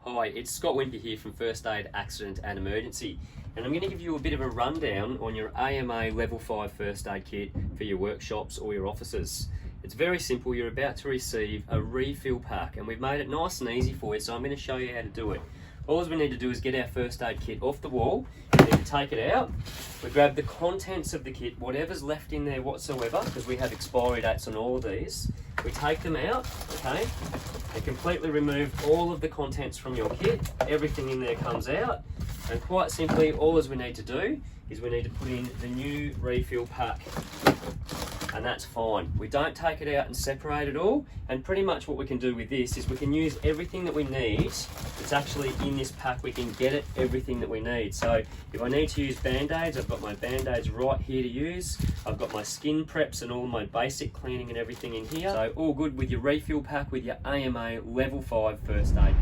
Hi, it's Scott Wimpy here from First Aid Accident and Emergency, and I'm going to give you a bit of a rundown on your AMA Level 5 First Aid Kit for your workshops or your offices. It's very simple. You're about to receive a refill pack, and we've made it nice and easy for you, so I'm going to show you how to do it. All we need to do is get our first aid kit off the wall. We need to take it out. We grab the contents of the kit, whatever's left in there whatsoever, because we have expiry dates on all of these. We take them out, okay, and completely remove all of the contents from your kit. Everything in there comes out, and quite simply, all we need to do is we need to put in the new refill pack, and that's fine. We don't take it out and separate it all, and pretty much what we can do with this is we can use everything that we need that's actually in this pack. We can get it everything that we need. So if I need to use band-aids, I've got my band-aids right here to use. I've got my skin preps and all my basic cleaning and everything in here. So all good with your refill pack with your AMA Level 5 First Aid.